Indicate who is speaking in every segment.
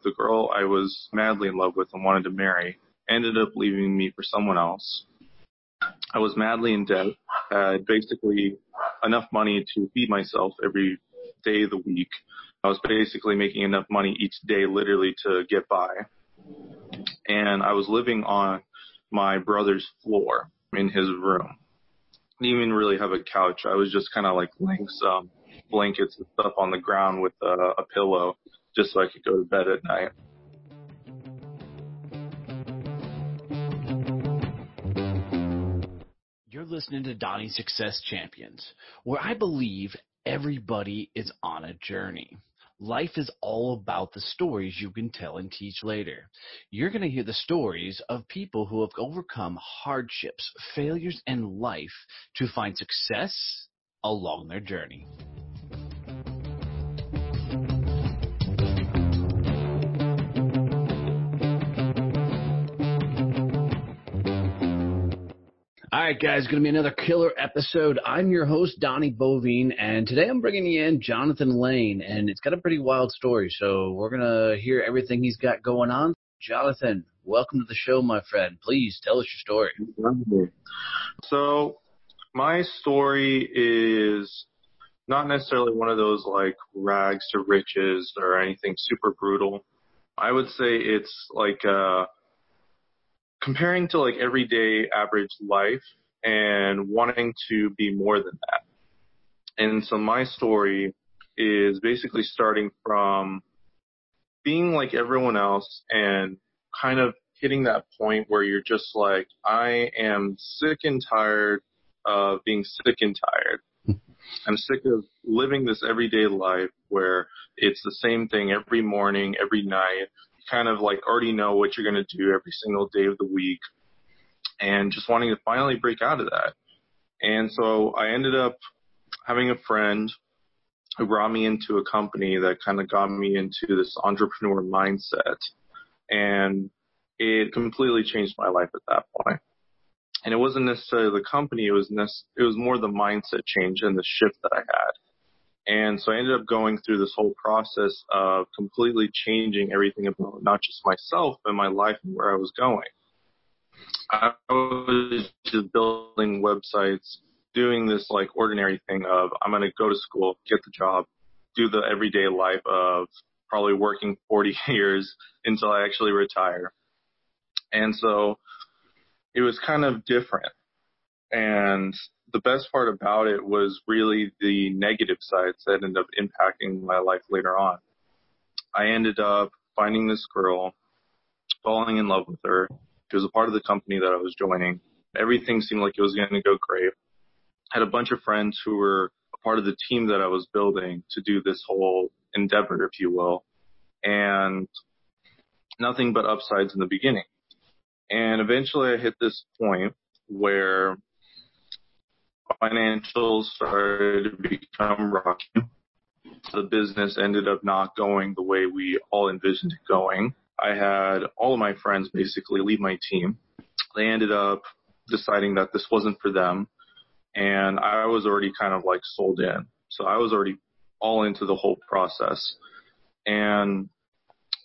Speaker 1: the girl I was madly in love with and wanted to marry ended up leaving me for someone else. I was madly in debt, had basically enough money to feed myself every day of the week. I was basically making enough money each day literally to get by. And I was living on my brother's floor in his room. Didn't even really have a couch. I was just kind of like laying some blankets and stuff on the ground with a pillow just so I could go to bed at night.
Speaker 2: You're listening to Donnie Success Champions, where I believe everybody is on a journey. Life is all about the stories you can tell and teach later. You're going to hear the stories of people who have overcome hardships, failures in life to find success along their journey. All right, guys, going to be another killer episode. I'm your host, Donnie Boivin, and today I'm bringing you in Jonathan Lane, and it's got a pretty wild story, so we're going to hear everything he's got going on. Jonathan, welcome to the show, my friend. Please tell us your story.
Speaker 1: So my story is not necessarily one of those like rags to riches or anything super brutal. I would say it's like comparing to like everyday average life and wanting to be more than that. And so my story is basically starting from being like everyone else and kind of hitting that point where you're just like, I am sick and tired of being sick and tired. I'm sick of living this everyday life where it's the same thing every morning, every night. Kind of like already know what you're going to do every single day of the week and just wanting to finally break out of that. And so I ended up having a friend who brought me into a company that kind of got me into this entrepreneur mindset, and it completely changed my life at that point. And it wasn't necessarily the company, it was more the mindset change and the shift that I had. And so I ended up going through this whole process of completely changing everything about not just myself, but my life and where I was going. I was just building websites, doing this like ordinary thing of I'm going to go to school, get the job, do the everyday life of probably working 40 years until I actually retire. And so it was kind of different. And the best part about it was really the negative sides that ended up impacting my life later on. I ended up finding this girl, falling in love with her. She was a part of the company that I was joining. Everything seemed like it was going to go great. I had a bunch of friends who were a part of the team that I was building to do this whole endeavor, if you will. And nothing but upsides in the beginning. And eventually I hit this point where financials started to become rocky. The business ended up not going the way we all envisioned it going. I had all of my friends basically leave my team. They ended up deciding that this wasn't for them, and I was already kind of like sold in. So I was already all into the whole process. And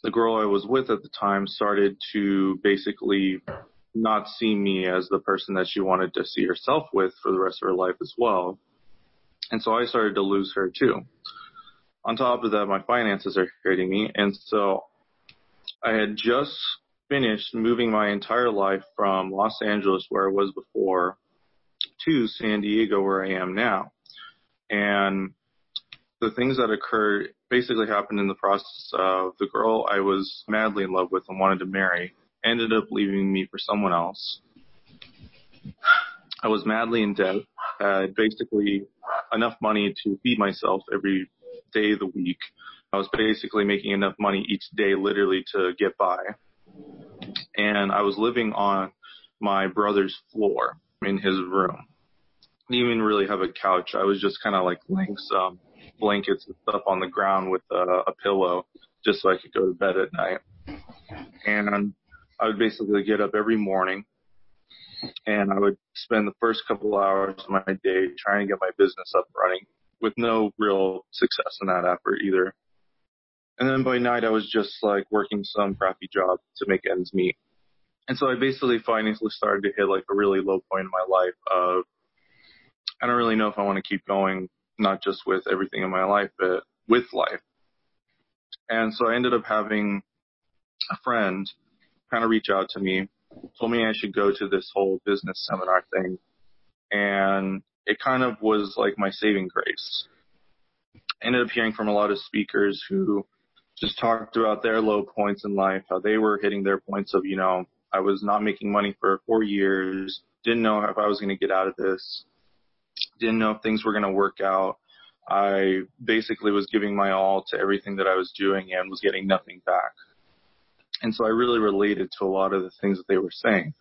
Speaker 1: the girl I was with at the time started to basically not see me as the person that she wanted to see herself with for the rest of her life as well. And so I started to lose her too. On top of that, my finances are hitting me. And so I had just finished moving my entire life from Los Angeles, where I was before, to San Diego, where I am now. And the things that occurred basically happened in the process of the girl I was madly in love with and wanted to marry ended up leaving me for someone else. I was madly in debt, had basically enough money to feed myself every day of the week. I was basically making enough money each day literally to get by. And I was living on my brother's floor in his room. Didn't even really have a couch. I was just kind of like laying some blankets and stuff on the ground with a pillow just so I could go to bed at night. And I would basically get up every morning and I would spend the first couple hours of my day trying to get my business up and running with no real success in that effort either. And then by night, I was just like working some crappy job to make ends meet. And so I basically finally started to hit like a really low point in my life of, I don't really know if I want to keep going, not just with everything in my life, but with life. And so I ended up having a friend kind of reach out to me, told me I should go to this whole business seminar thing. And it kind of was like my saving grace. I ended up hearing from a lot of speakers who just talked about their low points in life, how they were hitting their points of, I was not making money for 4 years, didn't know if I was going to get out of this, didn't know if things were going to work out. I basically was giving my all to everything that I was doing and was getting nothing back. And so I really related to a lot of the things that they were saying,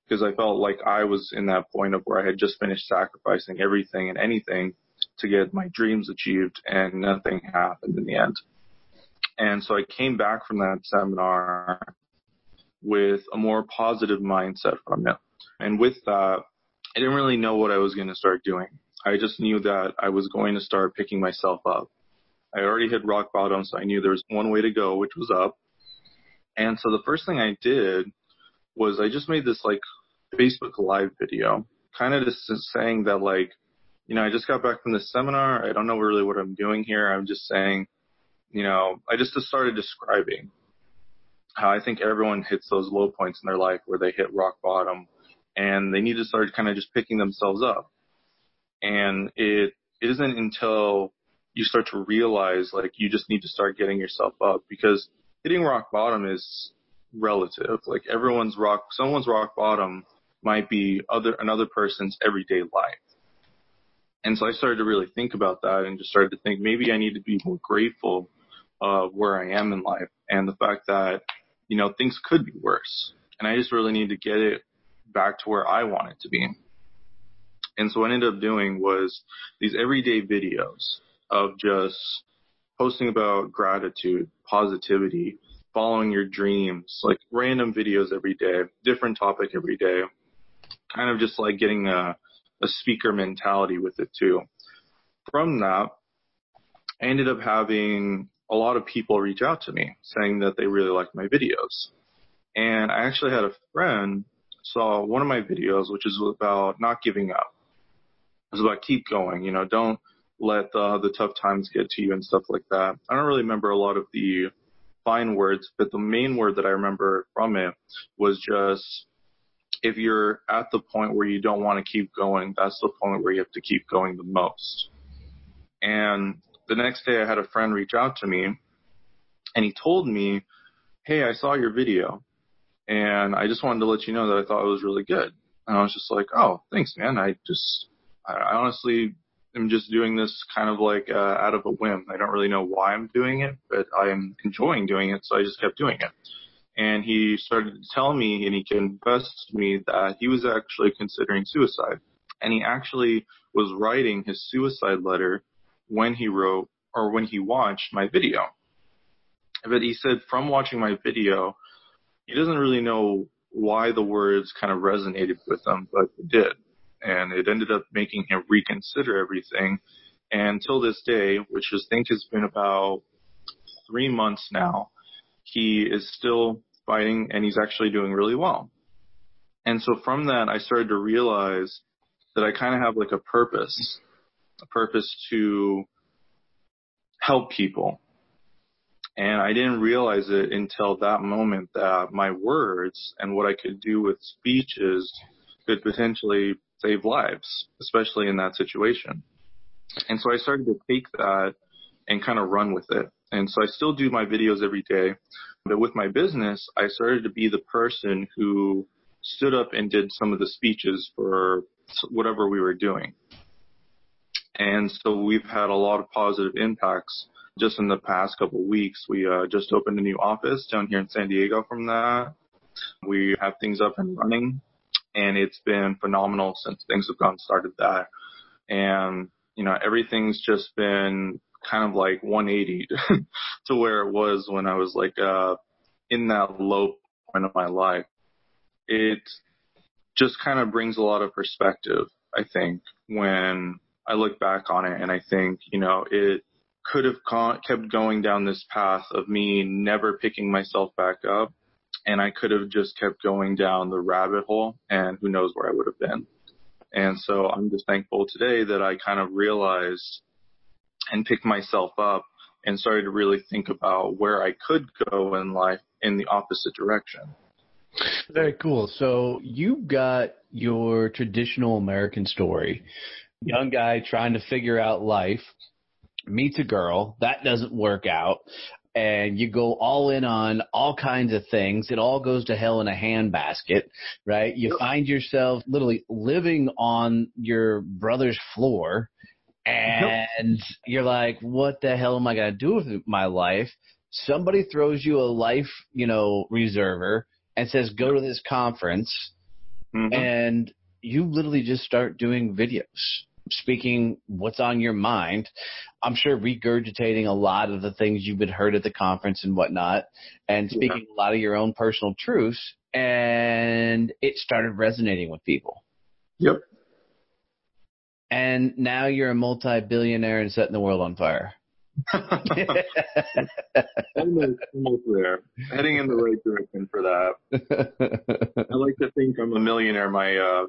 Speaker 1: because I felt like I was in that point of where I had just finished sacrificing everything and anything to get my dreams achieved, and nothing happened in the end. And so I came back from that seminar with a more positive mindset from it. And with that, I didn't really know what I was going to start doing. I just knew that I was going to start picking myself up. I already hit rock bottom, so I knew there was one way to go, which was up. And so the first thing I did was I just made this like Facebook Live video, kind of just saying that like, I just got back from this seminar. I don't know really what I'm doing here. I'm just saying, I just started describing how I think everyone hits those low points in their life where they hit rock bottom and they need to start kind of just picking themselves up. And it isn't until you start to realize like you just need to start getting yourself up, because hitting rock bottom is relative. Like someone's rock bottom might be another person's everyday life. And so I started to really think about that and just started to think maybe I need to be more grateful of where I am in life and the fact that, things could be worse. And I just really need to get it back to where I want it to be. And so what I ended up doing was these everyday videos of just posting about gratitude, positivity, following your dreams, like random videos every day, different topic every day, kind of just like getting a speaker mentality with it too. From that, I ended up having a lot of people reach out to me saying that they really liked my videos. And I actually had a friend saw one of my videos, which is about not giving up. It was about keep going, don't let the tough times get to you and stuff like that. I don't really remember a lot of the fine words, but the main word that I remember from it was just, if you're at the point where you don't want to keep going, that's the point where you have to keep going the most. And the next day I had a friend reach out to me and he told me, hey, I saw your video and I just wanted to let you know that I thought it was really good. And I was just like, oh, thanks, man. I honestly am just doing this kind of like out of a whim. I don't really know why I'm doing it, but I'm enjoying doing it, so I just kept doing it. And he started to tell me, and he confessed to me that he was actually considering suicide. And he actually was writing his suicide letter when he watched my video. But he said from watching my video, he doesn't really know why the words kind of resonated with him, but it did. And it ended up making him reconsider everything. And till this day, which I think has been about 3 months now, he is still fighting and he's actually doing really well. And so from that, I started to realize that I kind of have like a purpose to help people. And I didn't realize it until that moment that my words and what I could do with speeches could potentially save lives, especially in that situation. And so I started to take that and kind of run with it. And so I still do my videos every day. But with my business, I started to be the person who stood up and did some of the speeches for whatever we were doing. And so we've had a lot of positive impacts just in the past couple of weeks. We just opened a new office down here in San Diego from that. We have things up and running, and it's been phenomenal since things have started that. And, everything's just been kind of like 180 to where it was when I was like in that low point of my life. It just kind of brings a lot of perspective, I think, when I look back on it, and I think, could have kept going down this path of me never picking myself back up, and I could have just kept going down the rabbit hole, and who knows where I would have been. And so I'm just thankful today that I kind of realized and picked myself up and started to really think about where I could go in life in the opposite direction.
Speaker 2: Very cool. So you got your traditional American story. Young guy trying to figure out life, meets a girl, that doesn't work out, and you go all in on all kinds of things. It all goes to hell in a handbasket, right? You find yourself literally living on your brother's floor, and you're like, what the hell am I going to do with my life? Somebody throws you a life, reserver and says, go to this conference, and you literally just start doing videos, speaking what's on your mind. I'm sure regurgitating a lot of the things you've been heard at the conference and whatnot, and speaking a lot of your own personal truths, and it started resonating with people.
Speaker 1: Yep.
Speaker 2: And now you're a multi-billionaire and setting the world on fire.
Speaker 1: Almost there. Heading in the right direction for that. I like to think I'm a millionaire. My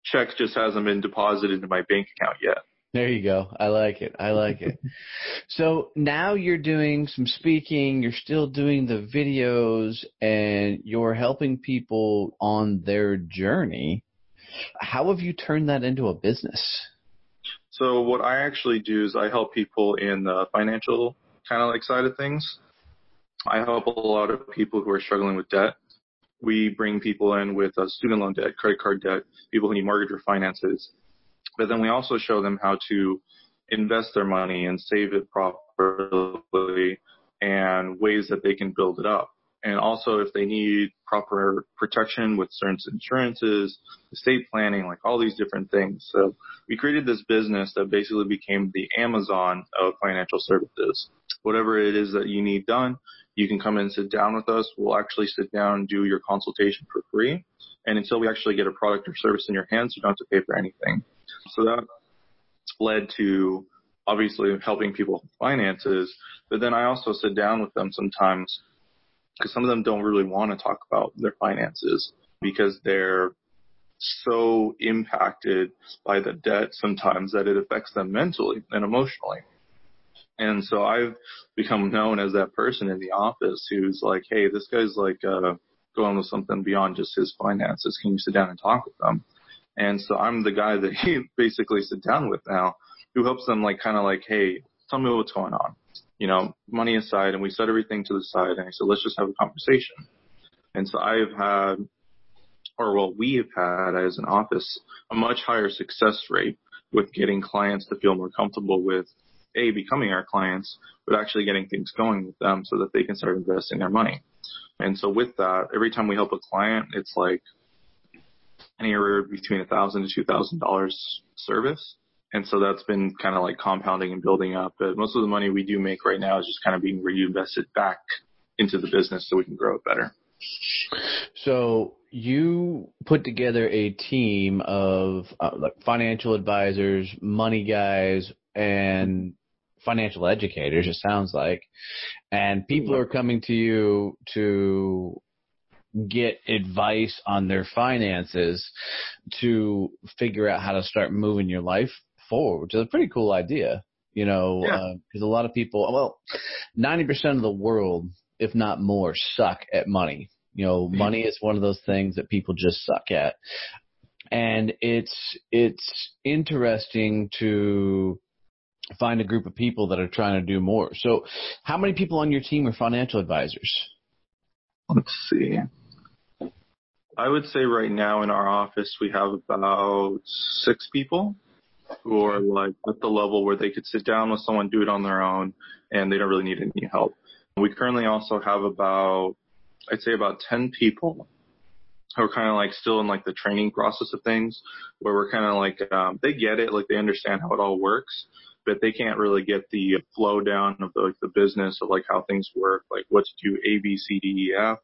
Speaker 1: check just hasn't been deposited into my bank account yet.
Speaker 2: There you go. I like it. So now you're doing some speaking, you're still doing the videos, and you're helping people on their journey. How have you turned that into a business?
Speaker 1: So what I actually do is I help people in the financial kind of like side of things. I help a lot of people who are struggling with debt. We bring people in with student loan debt, credit card debt, people who need mortgage refinances. But then we also show them how to invest their money and save it properly and ways that they can build it up. And also if they need proper protection with certain insurances, estate planning, like all these different things. So we created this business that basically became the Amazon of financial services. Whatever it is that you need done, you can come and sit down with us. We'll actually sit down and do your consultation for free. And until we actually get a product or service in your hands, you don't have to pay for anything. So that led to obviously helping people with finances. But then I also sit down with them sometimes because some of them don't really want to talk about their finances because they're so impacted by the debt sometimes that it affects them mentally and emotionally. And so I've become known as that person in the office who's like, hey, this guy's like going with something beyond just his finances. Can you sit down and talk with them? And so I'm the guy that he basically sit down with now who helps them like kind of like, hey, tell me what's going on. Money aside, and we set everything to the side, and I said, let's just have a conversation. And so we have had as an office a much higher success rate with getting clients to feel more comfortable with, becoming our clients, but actually getting things going with them so that they can start investing their money. And so with that, every time we help a client, it's like anywhere between $1,000 to $2,000 service. And so that's been kind of like compounding and building up. But most of the money we do make right now is just kind of being reinvested back into the business so we can grow it better.
Speaker 2: So you put together a team of like financial advisors, money guys, and financial educators, it sounds like. And people are coming to you to get advice on their finances to figure out how to start moving your life forward, which is a pretty cool idea, because a lot of people, 90% of the world, if not more, suck at money. Money is one of those things that people just suck at. And it's interesting to find a group of people that are trying to do more. So how many people on your team are financial advisors?
Speaker 1: Let's see. I would say right now in our office we have about 6 people who are like at the level where they could sit down with someone, do it on their own, and they don't really need any help. We currently also have about 10 people who are kind of like still in like the training process of things, where we're kind of like, they get it, like they understand how it all works, but they can't really get the flow down of the business of like how things work, like what to do, A, B, C, D, E, F.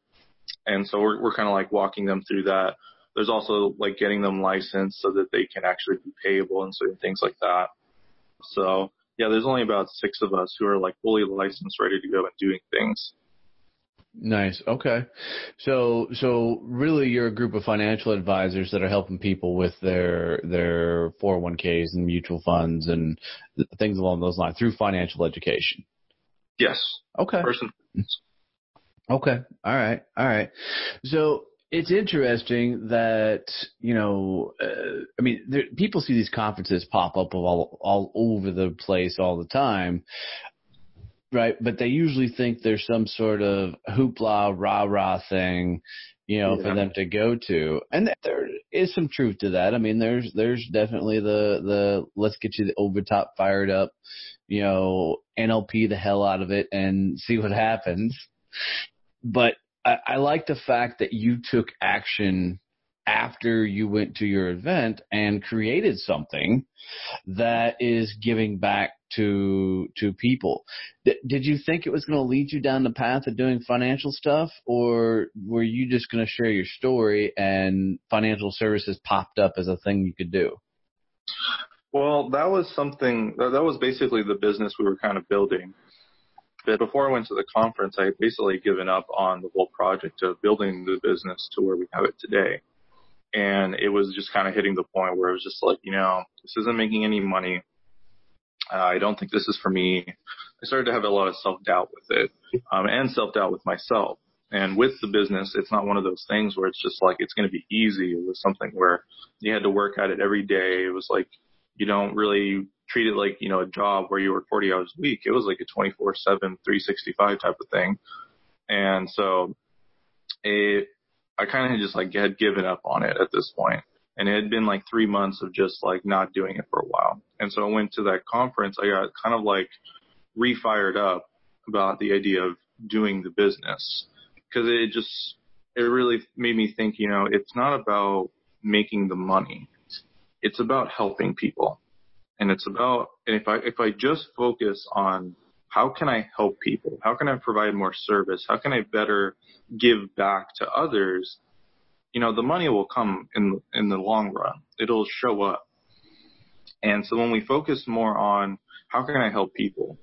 Speaker 1: And so we're kind of like walking them through that. There's also like getting them licensed so that they can actually be payable and certain things like that. So Yeah, there's only about 6 of us who are like fully licensed, ready to go and doing things.
Speaker 2: Nice. Okay. So really you're a group of financial advisors that are helping people with their 401ks and mutual funds and things along those lines through financial education.
Speaker 1: Yes.
Speaker 2: Okay. Okay. All right. So it's interesting that, people see these conferences pop up all over the place all the time. Right, but they usually think there's some sort of hoopla, rah-rah thing, for them to go to. And there is some truth to that. I mean, there's definitely the let's get you over top fired up, NLP the hell out of it and see what happens. But I like the fact that you took action after you went to your event and created something that is giving back to people. Did you think it was going to lead you down the path of doing financial stuff, or were you just going to share your story and financial services popped up as a thing you could do?
Speaker 1: Well, that was something that was basically the business we were kind of building. But before I went to the conference, I had basically given up on the whole project of building the business to where we have it today. And it was just kind of hitting the point where it was just like, this isn't making any money. I don't think this is for me. I started to have a lot of self-doubt with it, and self-doubt with myself. And with the business, it's not one of those things where it's just like it's going to be easy. It was something where you had to work at it every day. It was like you don't really treat it like, a job where you work 40 hours a week. It was like a 24/7, 365 type of thing. And so I kind of just like had given up on it at this point. And it had been like 3 months of just like not doing it for a while. And so I went to that conference. I got kind of like refired up about the idea of doing the business, because it really made me think, it's not about making the money. It's about helping people. And it's about, and if I just focus on how can I help people? How can I provide more service? How can I better give back to others? The money will come in the long run. It'll show up. And so when we focus more on how can I help people,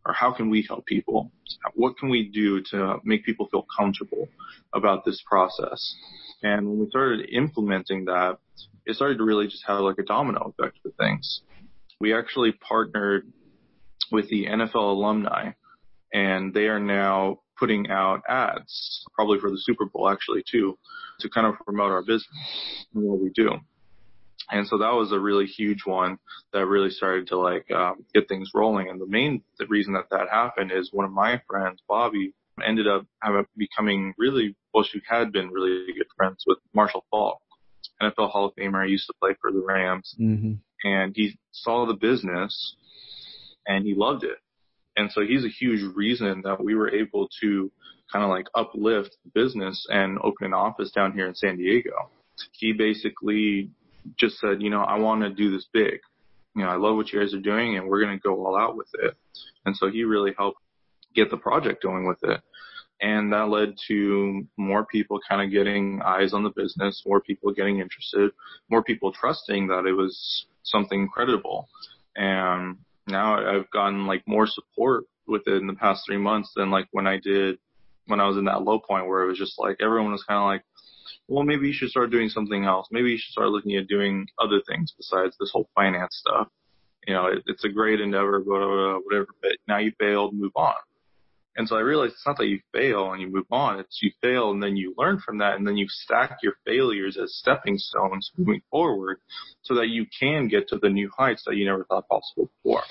Speaker 1: or how can we help people, what can we do to make people feel comfortable about this process? And when we started implementing that, it started to really just have like a domino effect for things. We actually partnered with the NFL alumni, and they are now putting out ads, probably for the Super Bowl actually too, to kind of promote our business and what we do. And so that was a really huge one that really started to get things rolling. And the reason that happened is one of my friends, Bobby, ended up becoming she had been really good friends with Marshall Faulk, NFL Hall of Famer. He used to play for the Rams. Mm-hmm. And he saw the business and he loved it. And so he's a huge reason that we were able to kind of like uplift the business and open an office down here in San Diego. He basically just said, I want to do this big. I love what you guys are doing and we're going to go all out with it. And so he really helped get the project going with it. And that led to more people kind of getting eyes on the business, more people getting interested, more people trusting that it was something credible. And now I've gotten like more support with it in the past 3 months than like when I was in that low point where it was just like everyone was kind of like, well, maybe you should start doing something else. Maybe you should start looking at doing other things besides this whole finance stuff. It's a great endeavor, whatever, but now you failed, move on. And so I realized it's not that you fail and you move on. It's you fail and then you learn from that and then you stack your failures as stepping stones moving forward so that you can get to the new heights that you never thought possible before.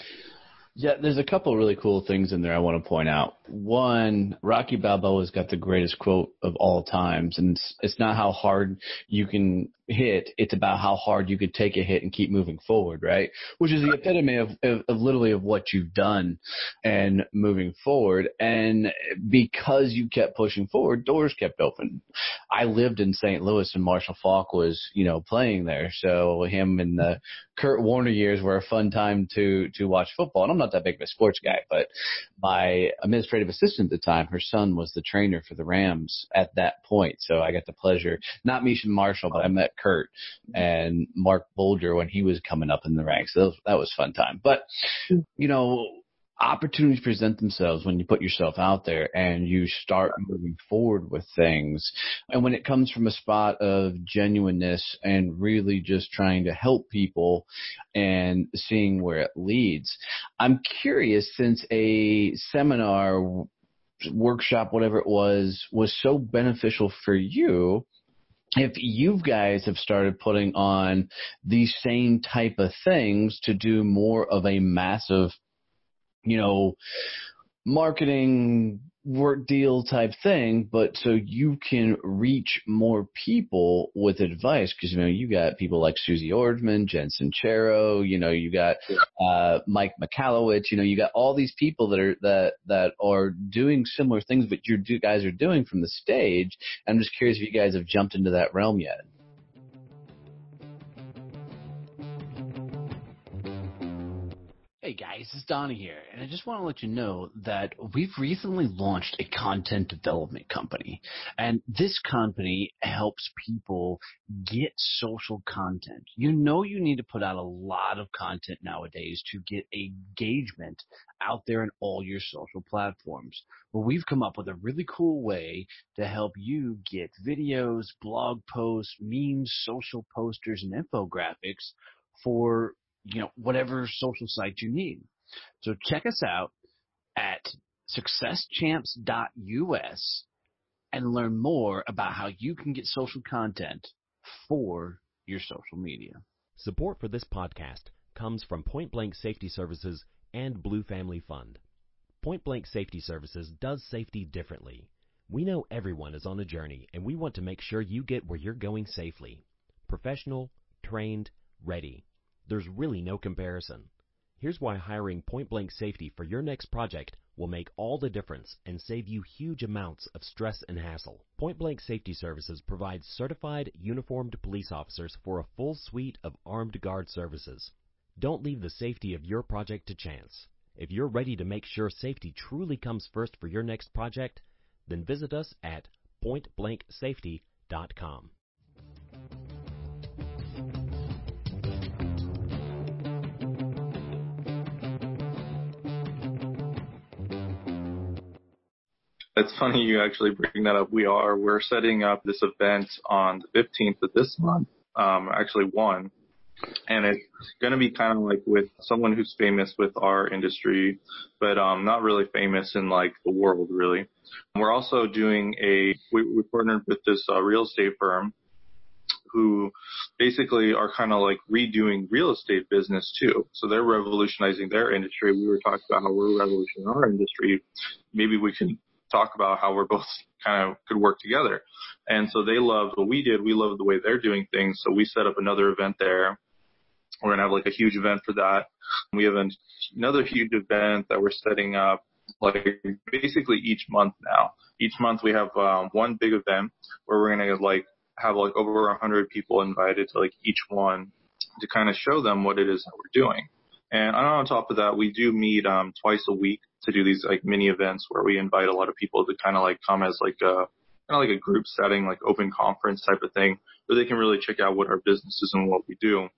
Speaker 2: Yeah, there's a couple of really cool things in there I want to point out. One, Rocky Balboa's got the greatest quote of all times, and it's not how hard you can hit, it's about how hard you could take a hit and keep moving forward, right? Which is the epitome of literally of what you've done and moving forward. And because you kept pushing forward, doors kept open. I lived in St. Louis and Marshall Faulk was, playing there. So him and the Kurt Warner years were a fun time to watch football. And I'm not that big of a sports guy, but my administrative assistant at the time, her son was the trainer for the Rams at that point. So I got the pleasure, not meeting Marshall, but I met Kurt and Mark Bolger when he was coming up in the ranks. So that was a fun time. But, opportunities present themselves when you put yourself out there and you start moving forward with things. And when it comes from a spot of genuineness and really just trying to help people and seeing where it leads. I'm curious, since a seminar, workshop, whatever it was so beneficial for you, if you guys have started putting on these same type of things to do more of a massive marketing work deal type thing, but so you can reach more people with advice, because you got people like Susie Orgeman, Jen Sincero, you got Mike Michalowicz, you got all these people that are doing similar things, but you guys are doing from the stage. I'm just curious if you guys have jumped into that realm yet. Hey guys, it's Donnie here, and I just want to let you know that we've recently launched a content development company, and this company helps people get social content. You need to put out a lot of content nowadays to get engagement out there in all your social platforms. Well, we've come up with a really cool way to help you get videos, blog posts, memes, social posters, and infographics for whatever social site you need. So check us out at successchamps.us and learn more about how you can get social content for your social media.
Speaker 3: Support for this podcast comes from Point Blank Safety Services and Blue Family Fund. Point Blank Safety Services does safety differently. We know everyone is on a journey, and we want to make sure you get where you're going safely. Professional, trained, ready. There's really no comparison. Here's why hiring Point Blank Safety for your next project will make all the difference and save you huge amounts of stress and hassle. Point Blank Safety Services provides certified, uniformed police officers for a full suite of armed guard services. Don't leave the safety of your project to chance. If you're ready to make sure safety truly comes first for your next project, then visit us at pointblanksafety.com.
Speaker 1: It's funny you actually bring that up. We're setting up this event on the 15th of this month, actually one, and it's going to be kind of like with someone who's famous with our industry, but not really famous in like the world really. We're also doing we partnered with this real estate firm who basically are kind of like redoing real estate business too. So they're revolutionizing their industry. We were talking about how we're revolutionizing our industry. Maybe we can talk about how we're both kind of could work together. And so they loved what we did. We loved the way they're doing things. So we set up another event there. We're going to have like a huge event for that. We have another huge event that we're setting up like basically each month now. Each month we have one big event where we're going to like have like over 100 people invited to like each one to kind of show them what it is that we're doing. And on top of that, we do meet twice a week to do these like mini events where we invite a lot of people to kind of like come as like a kind of like a group setting, like open conference type of thing, where they can really check out what our business is and what we do,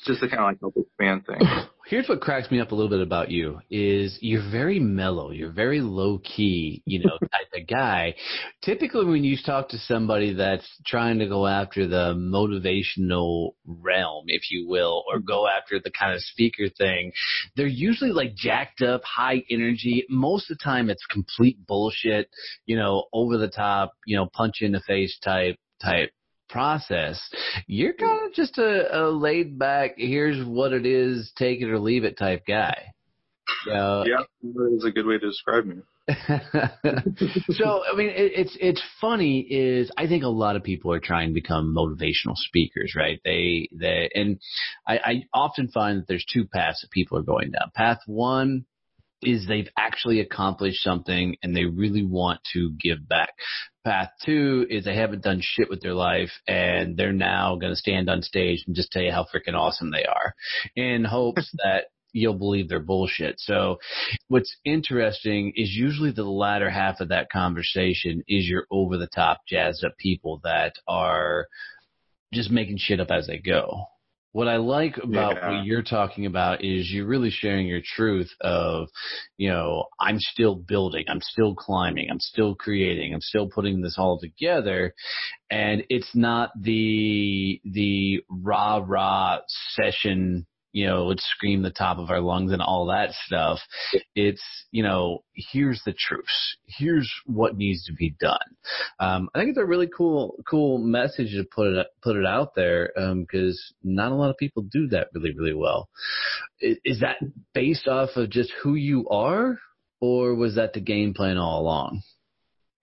Speaker 1: just to kind of like help expand things.
Speaker 2: Here's what cracks me up a little bit about you is you're very mellow. You're very low key, type of guy. Typically when you talk to somebody that's trying to go after the motivational realm, if you will, or go after the kind of speaker thing, they're usually like jacked up, high energy. Most of the time it's complete bullshit, over the top, punch in the face type process. You're kind of just a laid back, here's what it is, take it or leave it type guy.
Speaker 1: Yeah, that is a good way to describe me.
Speaker 2: So, I mean, it's funny is I think a lot of people are trying to become motivational speakers, right? And I often find that there's two paths that people are going down. Path one is they've actually accomplished something and they really want to give back. Path two is they haven't done shit with their life and they're now going to stand on stage and just tell you how freaking awesome they are in hopes that you'll believe their bullshit. So what's interesting is usually the latter half of that conversation is your over the top jazzed up people that are just making shit up as they go. What I like about what you're talking about is you're really sharing your truth of, I'm still building, I'm still climbing, I'm still creating, I'm still putting this all together. And it's not the rah-rah session, let's scream the top of our lungs and all that stuff. It's, here's the truths. Here's what needs to be done. I think it's a really cool message to put it out there, because not a lot of people do that really, really well. Is that based off of just who you are, or was that the game plan all along?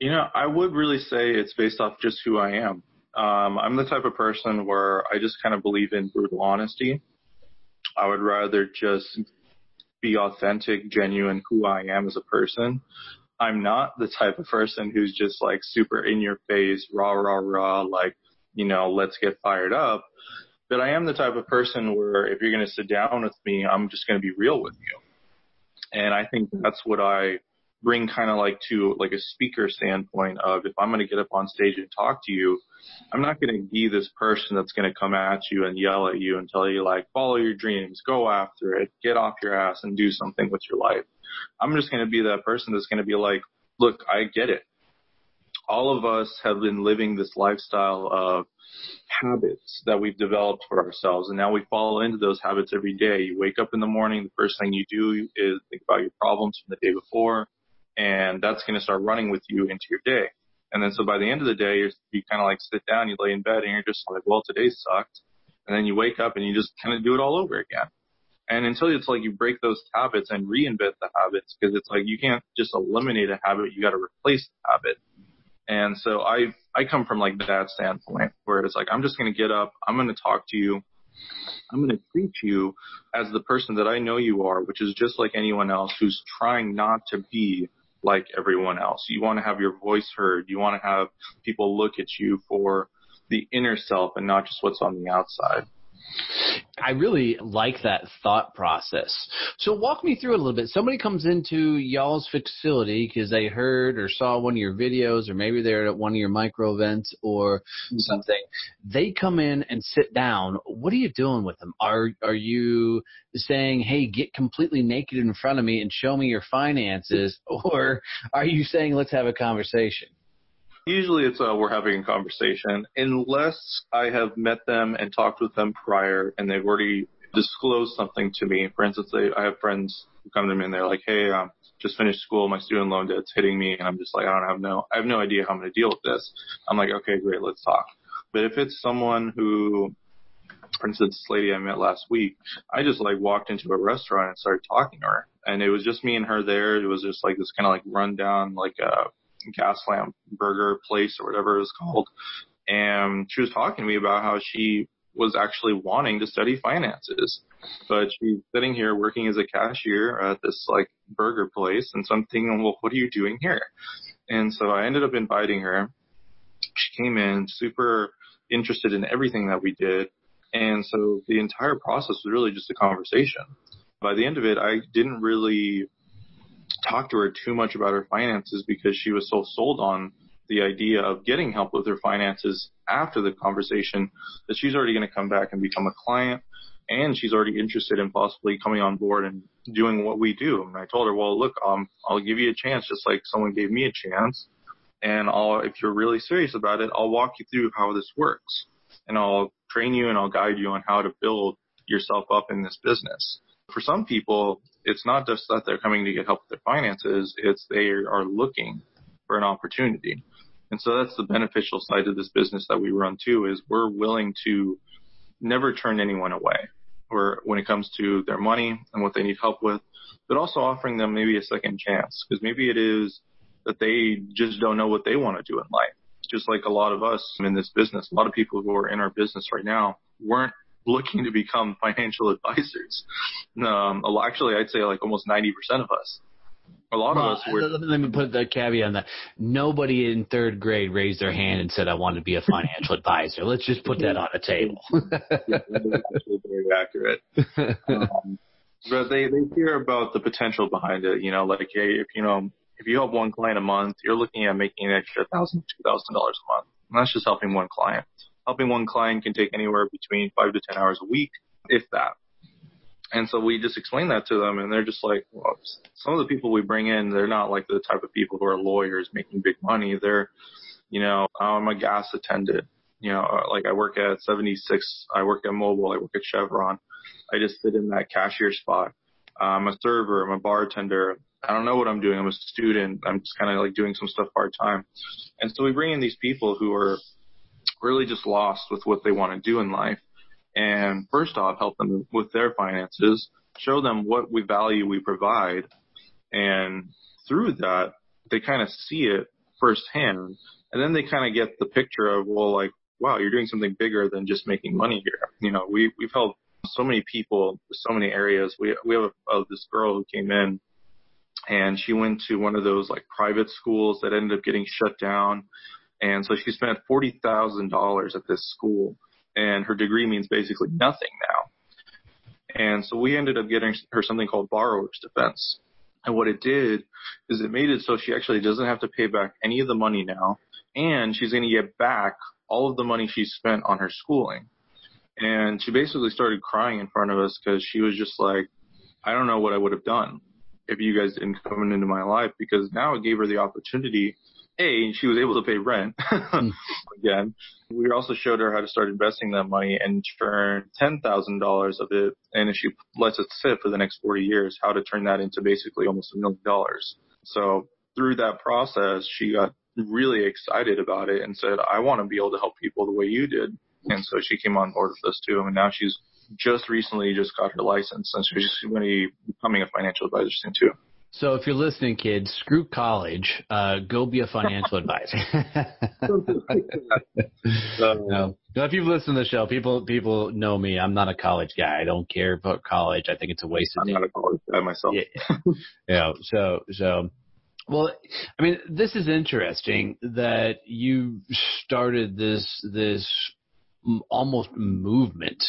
Speaker 1: I would really say it's based off just who I am. I'm the type of person where I just kind of believe in brutal honesty. I would rather just be authentic, genuine, who I am as a person. I'm not the type of person who's just like super in your face, rah, rah, rah, like, let's get fired up. But I am the type of person where if you're going to sit down with me, I'm just going to be real with you. And I think that's what I bring kind of like to like a speaker standpoint of, if I'm going to get up on stage and talk to you, I'm not going to be this person that's going to come at you and yell at you and tell you like, follow your dreams, go after it, get off your ass and do something with your life. I'm just going to be that person that's going to be like, look, I get it. All of us have been living this lifestyle of habits that we've developed for ourselves, and now we fall into those habits every day. You wake up in the morning, the first thing you do is think about your problems from the day before, and that's going to start running with you into your day. And then so by the end of the day, you kind of like sit down, you lay in bed, and you're just like, well, today sucked. And then you wake up and you just kind of do it all over again. And until it's like you break those habits and reinvent the habits, because it's like you can't just eliminate a habit, you got to replace the habit. And so I come from like that standpoint where it's like, I'm just going to get up, I'm going to talk to you, I'm going to treat you as the person that I know you are, which is just like anyone else who's trying not to be like everyone else. You want to have your voice heard. You want to have people look at you for the inner self and not just what's on the outside.
Speaker 2: I really like that thought process. So walk me through it a little bit. Somebody comes into y'all's facility because they heard or saw one of your videos, or maybe they're at one of your micro events or something. They come in and sit down. What are you doing with them? Are you saying, hey, get completely naked in front of me and show me your finances? Or are you saying, let's have a conversation?
Speaker 1: Usually it's we're having a conversation, unless I have met them and talked with them prior and they've already disclosed something to me. For instance, I have friends who come to me and they're like, hey, just finished school, my student loan debt's hitting me, and I'm just like, I have no idea how I'm going to deal with this. I'm like, okay, great, let's talk. But if it's someone who, for instance, this lady I met last week, I just like walked into a restaurant and started talking to her, and it was just me and her there. It was just like this kind of like rundown, like Gaslamp burger place or whatever it was called. And she was talking to me about how she was actually wanting to study finances, but she's sitting here working as a cashier at this like burger place. And so I'm thinking, well, what are you doing here? And so I ended up inviting her. She came in super interested in everything that we did. And so the entire process was really just a conversation. By the end of it, I didn't really talk to her too much about her finances because she was so sold on the idea of getting help with her finances after the conversation that she's already going to come back and become a client, and she's already interested in possibly coming on board and doing what we do. And I told her, well, look, I'll give you a chance just like someone gave me a chance, and if you're really serious about it, I'll walk you through how this works, and I'll train you and I'll guide you on how to build yourself up in this business. For some people, it's not just that they're coming to get help with their finances, it's they are looking for an opportunity. And so that's the beneficial side of this business that we run too, is we're willing to never turn anyone away when it comes to their money and what they need help with, but also offering them maybe a second chance, because maybe it is that they just don't know what they want to do in life. Just like a lot of us in this business, a lot of people who are in our business right now weren't looking to become financial advisors. Actually, I'd say like almost 90% of us. A lot of us were.
Speaker 2: Let me put the caveat on that. Nobody in third grade raised their hand and said, I want to be a financial advisor. Let's just put that on a table.
Speaker 1: Yeah, that's actually very accurate. But they hear about the potential behind it. Like, hey, if you help one client a month, you're looking at making an extra $1,000, $2,000 a month. And that's just helping one client. helping one client can take anywhere between 5 to 10 hours a week, if that. And so we just explain that to them, and they're just like, well, some of the people we bring in, they're not like the type of people who are lawyers making big money. They're, I'm a gas attendant. Like I work at 76, I work at Mobile, I work at Chevron. I just sit in that cashier spot. I'm a server, I'm a bartender. I don't know what I'm doing. I'm a student. I'm just kind of like doing some stuff part-time. And so we bring in these people who are really just lost with what they want to do in life. And first off, help them with their finances, show them what we provide. And through that, they kind of see it firsthand. And then they kind of get the picture of, well, like, wow, you're doing something bigger than just making money here. We've helped so many people, so many areas. We have this girl who came in, and she went to one of those like private schools that ended up getting shut down. And so she spent $40,000 at this school, and her degree means basically nothing now. And so we ended up getting her something called borrower's defense. And what it did is it made it so she actually doesn't have to pay back any of the money now, and she's going to get back all of the money she spent on her schooling. And she basically started crying in front of us because she was just like, I don't know what I would have done if you guys didn't come into my life, because now it gave her the opportunity. She was able to pay rent again. We also showed her how to start investing that money and turn $10,000 of it, and if she lets it sit for the next 40 years, how to turn that into basically almost $1 million. So through that process, she got really excited about it and said, I want to be able to help people the way you did. And so she came on board with us too. And now she's just recently got her license, and she's going to be becoming a financial advisor soon too.
Speaker 2: So if you're listening, kids, screw college. Go be a financial advisor. No, if you've listened to the show, people know me. I'm not a college guy. I don't care about college. I think it's a waste of time.
Speaker 1: I'm not a college guy myself.
Speaker 2: So, well, I mean, this is interesting that you started this almost movement.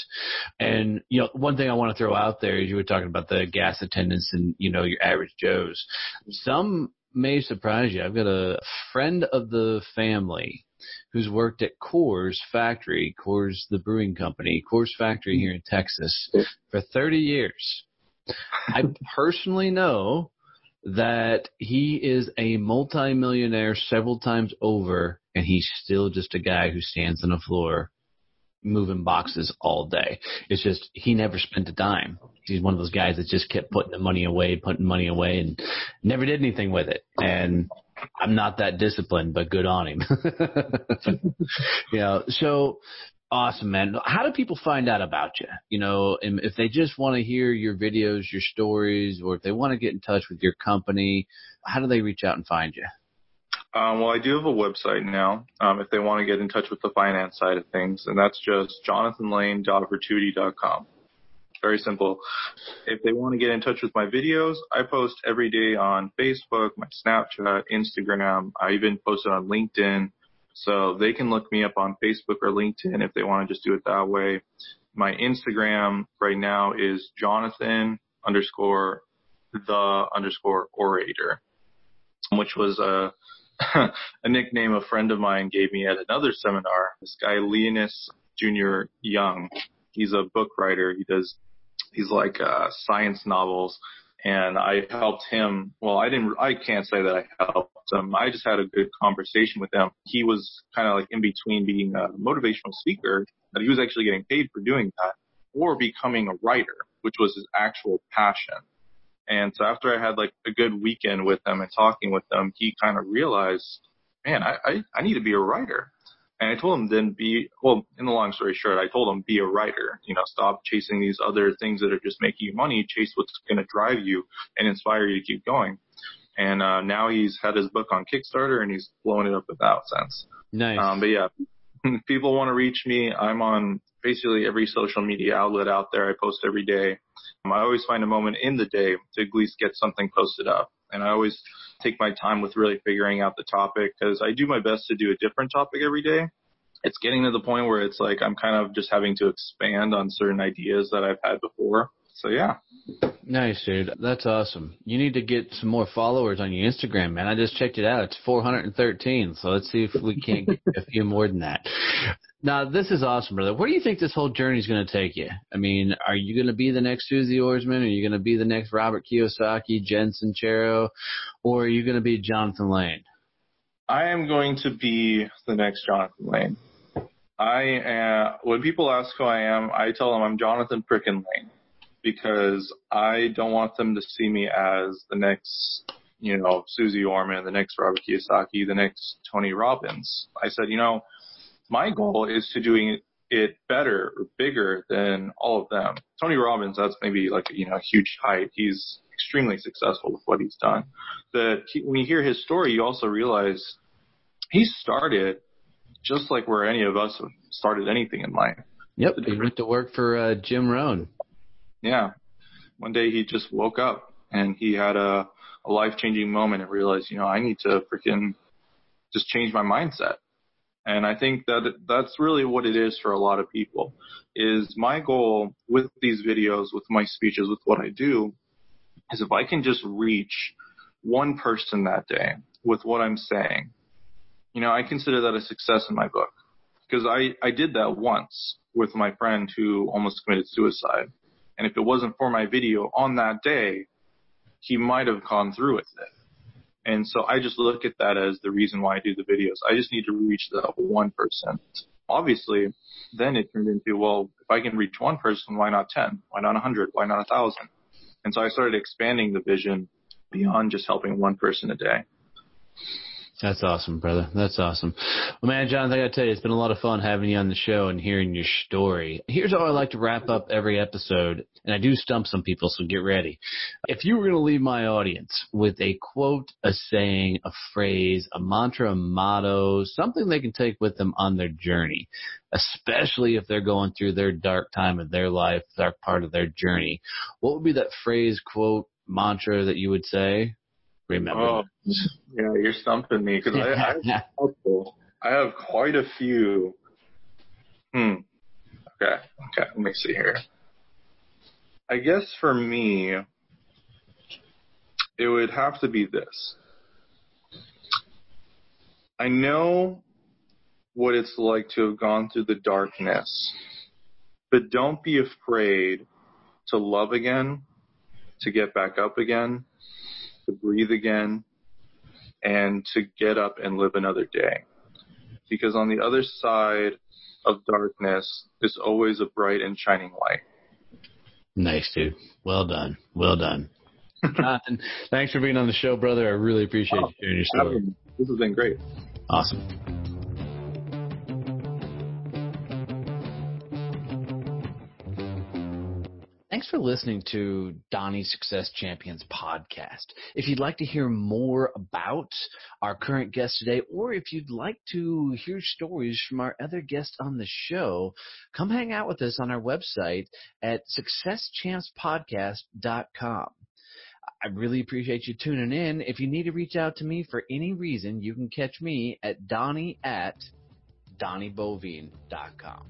Speaker 2: And, one thing I want to throw out there is you were talking about the gas attendants and, your average Joes. Some may surprise you. I've got a friend of the family who's worked at Coors Factory, Coors, the brewing company, Coors Factory here in Texas for 30 years. I personally know that he is a multimillionaire several times over, and he's still just a guy who stands on the floor moving boxes all day. It's just he never spent a dime. He's one of those guys that just kept putting money away, and never did anything with it. And I'm not that disciplined, but good on him. So awesome, man. How do people find out about you? If they just want to hear your videos, your stories, or if they want to get in touch with your company, how do they reach out and find you?
Speaker 1: Well, I do have a website now if they want to get in touch with the finance side of things, and that's just jonathanlane.virtuity.com. Very simple. If they want to get in touch with my videos, I post every day on Facebook, my Snapchat, Instagram. I even post it on LinkedIn. So they can look me up on Facebook or LinkedIn if they want to just do it that way. My Instagram right now is Jonathan_the_orator, which was a nickname a friend of mine gave me at another seminar. This guy, Leonis Jr. Young, he's a book writer. He's like science novels. And I helped him. Well, I can't say that I helped him. I just had a good conversation with him. He was kind of like in between being a motivational speaker, that he was actually getting paid for doing that, or becoming a writer, which was his actual passion. And so after I had like a good weekend with him and talking with him, he kind of realized, man, I need to be a writer. And I told him in the long story short, I told him, be a writer, stop chasing these other things that are just making you money, chase what's going to drive you and inspire you to keep going. And now he's had his book on Kickstarter and he's blowing it up without sense.
Speaker 2: Nice.
Speaker 1: But yeah, if people want to reach me, I'm on basically every social media outlet out there. I post every day. I always find a moment in the day to at least get something posted up. And I always take my time with really figuring out the topic, because I do my best to do a different topic every day. It's getting to the point where it's like I'm kind of just having to expand on certain ideas that I've had before. So, yeah.
Speaker 2: Nice, dude. That's awesome. You need to get some more followers on your Instagram, man. I just checked it out. It's 413. So let's see if we can't get a few more than that. Now, this is awesome, brother. Where do you think this whole journey is going to take you? I mean, are you going to be the next Susie Oarsman? Are you going to be the next Robert Kiyosaki, Jen Sincero, or are you going to be Jonathan Lane?
Speaker 1: I am going to be the next Jonathan Lane. When people ask who I am, I tell them I'm Jonathan Frickin' Lane, because I don't want them to see me as the next, Susie Orman, the next Robert Kiyosaki, the next Tony Robbins. I said, my goal is to doing it better or bigger than all of them. Tony Robbins, that's maybe like a huge height. He's extremely successful with what he's done. When you hear his story, you also realize he started just like where any of us have started anything in life.
Speaker 2: Yep, he went to work for Jim Rohn.
Speaker 1: Yeah. One day he just woke up and he had a life-changing moment and realized, I need to freaking just change my mindset. And I think that's really what it is for a lot of people, is my goal with these videos, with my speeches, with what I do, is if I can just reach one person that day with what I'm saying, I consider that a success in my book. Because I did that once with my friend who almost committed suicide. And if it wasn't for my video on that day, he might have gone through with it. And so I just look at that as the reason why I do the videos. I just need to reach that 1%. Obviously, then it turned into, well, if I can reach one person, why not 10? Why not 100? Why not 1,000? And so I started expanding the vision beyond just helping one person a day.
Speaker 2: That's awesome, brother. That's awesome. Well, man, Jonathan, I got to tell you, it's been a lot of fun having you on the show and hearing your story. Here's how I like to wrap up every episode, and I do stump some people, so get ready. If you were going to leave my audience with a quote, a saying, a phrase, a mantra, a motto, something they can take with them on their journey, especially if they're going through their dark time of their life, dark part of their journey, what would be that phrase, quote, mantra that you would say? Remember.
Speaker 1: Oh, yeah, you're stumping me because I have quite a few. Okay, let me see here. I guess for me, it would have to be this. I know what it's like to have gone through the darkness, but don't be afraid to love again, to get back up again, to breathe again, and to get up and live another day. Because on the other side of darkness is always a bright and shining light.
Speaker 2: Nice, dude. Well done. Well done. Jonathan, thanks for being on the show, brother. I really appreciate you sharing your story.
Speaker 1: This has been great.
Speaker 2: Awesome. Thanks for listening to Donnie's Success Champions podcast. If you'd like to hear more about our current guest today, or if you'd like to hear stories from our other guests on the show, come hang out with us on our website at successchampspodcast.com. I really appreciate you tuning in. If you need to reach out to me for any reason, you can catch me at Donnie@DonnieBoivin.com.